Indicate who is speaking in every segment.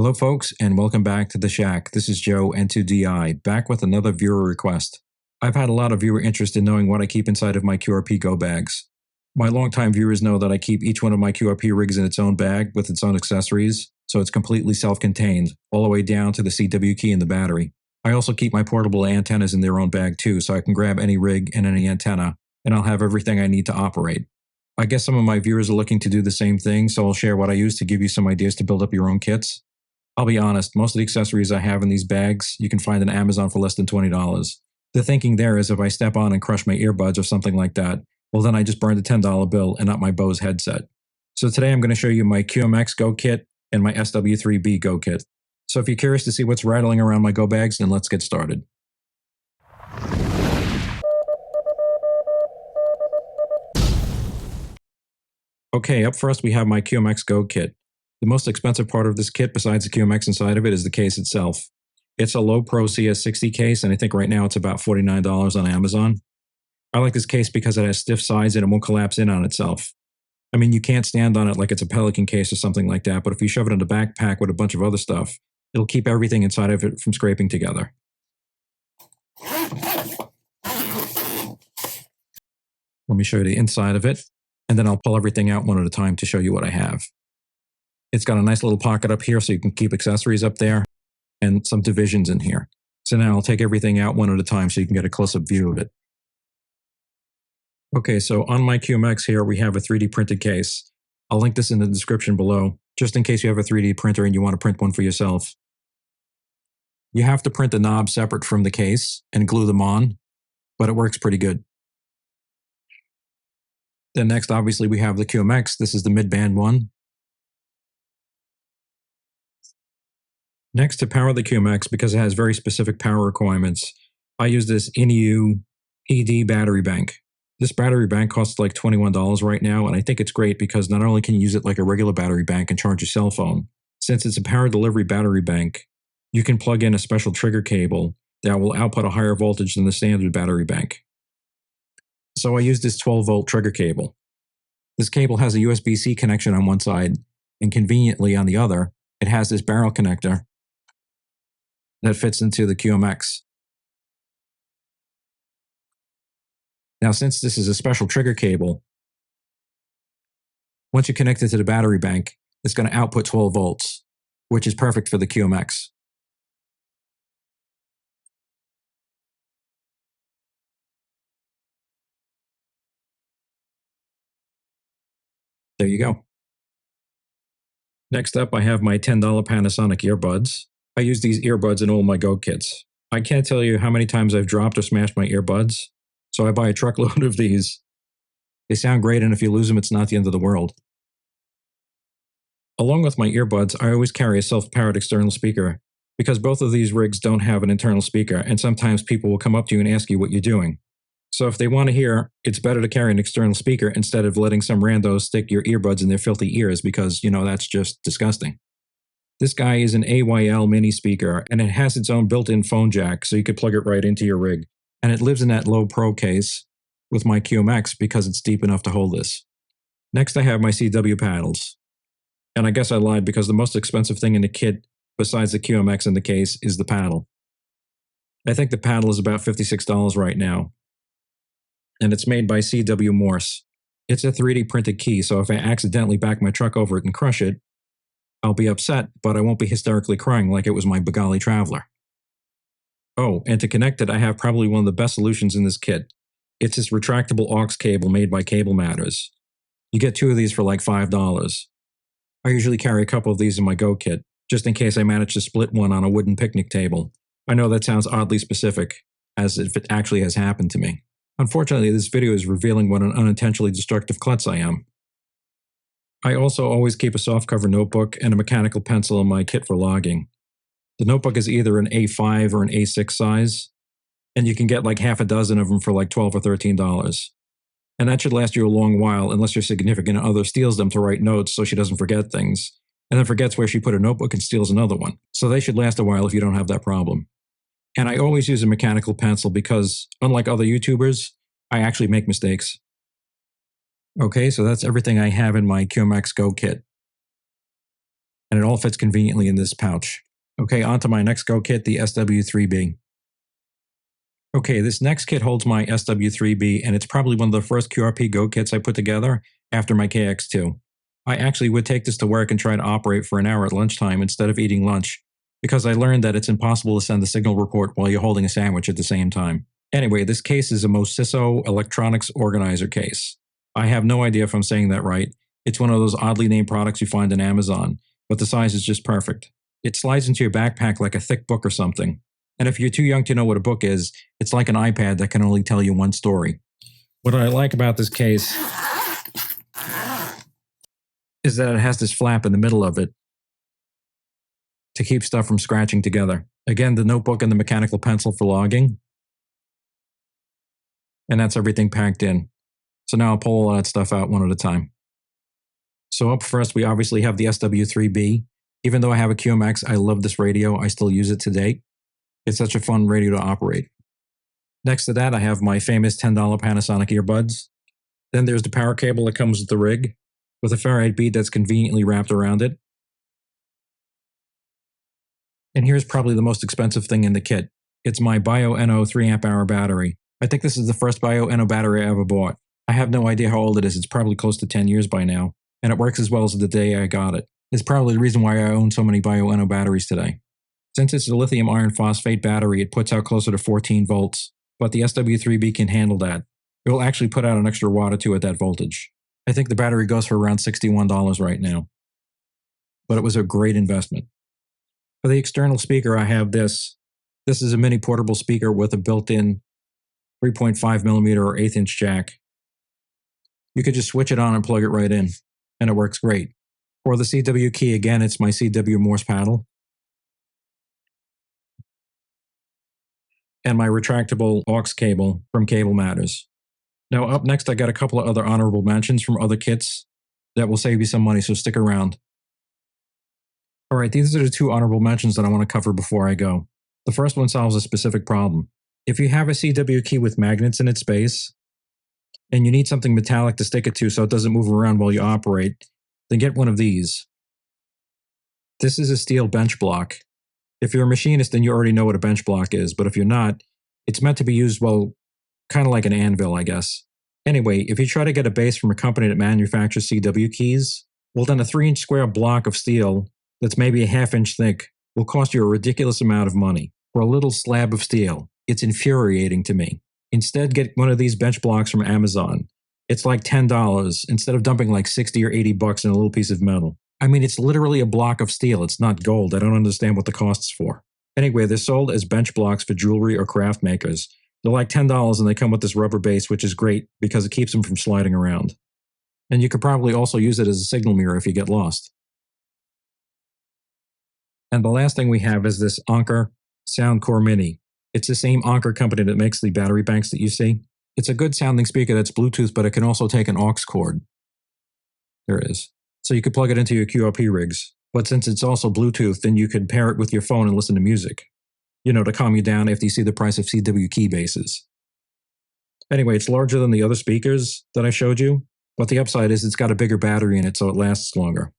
Speaker 1: Hello folks, and welcome back to The Shack. This is Joe N2DI, back with another viewer request. I've had a lot of viewer interest in knowing what I keep inside of my QRP Go bags. My longtime viewers know that I keep each one of my QRP rigs in its own bag with its own accessories, so it's completely self-contained, all the way down to the CW key and the battery. I also keep my portable antennas in their own bag too, so I can grab any rig and any antenna, and I'll have everything I need to operate. I guess some of my viewers are looking to do the same thing, so I'll share what I use to give you some ideas to build up your own kits. I'll be honest, most of the accessories I have in these bags you can find on Amazon for less than $20. The thinking there is if I step on and crush my earbuds or something like that, well then I just burned a $10 bill and not my Bose headset. So today I'm going to show you my QMX Go Kit and my SW3B Go Kit. So if you're curious to see what's rattling around my Go bags, then let's get started. Okay, up first we have my QMX Go Kit. The most expensive part of this kit, besides the QMX inside of it, is the case itself. It's a Lowepro CS 60 case, and I think right now it's about $49 on Amazon. I like this case because it has stiff sides and it won't collapse in on itself. I mean, you can't stand on it like it's a Pelican case or something like that, but if you shove it in a backpack with a bunch of other stuff, it'll keep everything inside of it from scraping together. Let me show you the inside of it, and then I'll pull everything out one at a time to show you what I have. It's got a nice little pocket up here so you can keep accessories up there, and some divisions in here. So now I'll take everything out one at a time so you can get a close-up view of it. Okay, so on my QMX here we have a 3D printed case. I'll link this in the description below, just in case you have a 3D printer and you want to print one for yourself. You have to print the knobs separate from the case and glue them on, but it works pretty good. Then next, obviously, we have the QMX. This is the mid-band one. Next, to power the QMX, because it has very specific power requirements, I use this INIU ED battery bank. This battery bank costs like $21 right now, and I think it's great because not only can you use it like a regular battery bank and charge your cell phone, since it's a power delivery battery bank, you can plug in a special trigger cable that will output a higher voltage than the standard battery bank. So I use this 12-volt trigger cable. This cable has a USB-C connection on one side, and conveniently on the other, it has this barrel connector that fits into the QMX. Now, since this is a special trigger cable, once you connect it to the battery bank, it's going to output 12 volts, which is perfect for the QMX. There you go. Next up, I have my $10 Panasonic earbuds. I use these earbuds in all my Go kits. I can't tell you how many times I've dropped or smashed my earbuds, so I buy a truckload of these. They sound great, and if you lose them, it's not the end of the world. Along with my earbuds, I always carry a self-powered external speaker, because both of these rigs don't have an internal speaker, and sometimes people will come up to you and ask you what you're doing. So if they want to hear, it's better to carry an external speaker instead of letting some randos stick your earbuds in their filthy ears because, that's just disgusting. This guy is an AYL mini speaker, and it has its own built-in phone jack, so you could plug it right into your rig. And it lives in that Lowepro case with my QMX because it's deep enough to hold this. Next, I have my CW paddles. And I guess I lied because the most expensive thing in the kit, besides the QMX in the case, is the paddle. I think the paddle is about $56 right now. And it's made by CW Morse. It's a 3D printed key, so if I accidentally back my truck over it and crush it, I'll be upset, but I won't be hysterically crying like it was my Bengali Traveler. Oh, and to connect it, I have probably one of the best solutions in this kit. It's this retractable aux cable made by Cable Matters. You get 2 of these for like $5. I usually carry a couple of these in my Go kit, just in case I manage to split one on a wooden picnic table. I know that sounds oddly specific, as if it actually has happened to me. Unfortunately, this video is revealing what an unintentionally destructive klutz I am. I also always keep a softcover notebook and a mechanical pencil in my kit for logging. The notebook is either an A5 or an A6 size, and you can get like half a dozen of them for like $12 or $13. And that should last you a long while unless your significant other steals them to write notes so she doesn't forget things, and then forgets where she put her notebook and steals another one. So they should last a while if you don't have that problem. And I always use a mechanical pencil because, unlike other YouTubers, I actually make mistakes. Okay, so that's everything I have in my QMX Go kit. and it all fits conveniently in this pouch. Okay, on to my next Go Kit, the SW3B. Okay, this next kit holds my SW3B, and it's probably one of the first QRP Go Kits I put together after my KX2. I actually would take this to work and try to operate for an hour at lunchtime instead of eating lunch, because I learned that it's impossible to send the signal report while you're holding a sandwich at the same time. Anyway, this case is a MOSISO electronics organizer case. I have no idea if I'm saying that right. It's one of those oddly named products you find on Amazon, but the size is just perfect. It slides into your backpack like a thick book or something. And if you're too young to know what a book is, it's like an iPad that can only tell you one story. What I like about this case is that it has this flap in the middle of it to keep stuff from scratching together. Again, the notebook and the mechanical pencil for logging. And that's everything packed in. So now I'll pull all that stuff out one at a time. So up first, we obviously have the SW3B. Even though I have a QMX, I love this radio. I still use it today. It's such a fun radio to operate. Next to that, I have my famous $10 Panasonic earbuds. Then there's the power cable that comes with the rig, with a ferrite bead that's conveniently wrapped around it. And here's probably the most expensive thing in the kit. It's my Bioenno 3 Ah battery. I think this is the first Bioenno battery I ever bought. I have no idea how old it is. It's probably close to 10 years by now, and it works as well as the day I got it. It's probably the reason why I own so many Bioenno batteries today. Since it's a lithium iron phosphate battery, it puts out closer to 14 volts, but the SW3B can handle that. It will actually put out an extra watt or two at that voltage. I think the battery goes for around $61 right now, but it was a great investment. For the external speaker, I have this. This is a mini portable speaker with a built-in 3.5mm or 1/8" jack. You could just switch it on and plug it right in, and it works great. For the CW key, again, it's my CW Morse paddle. And my retractable aux cable from Cable Matters. Now up next, I got a couple of other honorable mentions from other kits that will save you some money, so stick around. Alright, these are the two honorable mentions that I want to cover before I go. The first one solves a specific problem. If you have a CW key with magnets in its base, and you need something metallic to stick it to so it doesn't move around while you operate, then get one of these. This is a steel bench block. If you're a machinist, then you already know what a bench block is, but if you're not, it's meant to be used, well, kind of like an anvil, I guess. Anyway, if you try to get a base from a company that manufactures CW keys, well then a 3-inch square block of steel that's maybe a 1/2 inch thick will cost you a ridiculous amount of money for a little slab of steel. It's infuriating to me. Instead, get one of these bench blocks from Amazon. It's like $10 instead of dumping like 60 or 80 bucks in a little piece of metal. I mean, it's literally a block of steel. It's not gold. I don't understand what the cost's for. Anyway, they're sold as bench blocks for jewelry or craft makers. They're like $10 and they come with this rubber base, which is great because it keeps them from sliding around. And you could probably also use it as a signal mirror if you get lost. And the last thing we have is this Anker Soundcore Mini. It's the same Anker company that makes the battery banks that you see. It's a good sounding speaker that's Bluetooth, but it can also take an aux cord. There it is. So you could plug it into your QRP rigs. But since it's also Bluetooth, then you could pair it with your phone and listen to music. You know, to calm you down after you see the price of CW key bases. Anyway, it's larger than the other speakers that I showed you, but the upside is it's got a bigger battery in it so it lasts longer.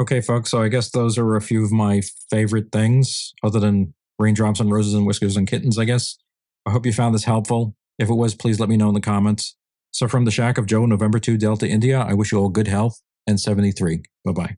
Speaker 1: Okay, folks, so I guess those are a few of my favorite things, other than raindrops and roses and whiskers and kittens, I guess. I hope you found this helpful. If it was, please let me know in the comments. So from the Shack of Joe, November 2 Delta India, I wish you all good health and 73. Bye-bye.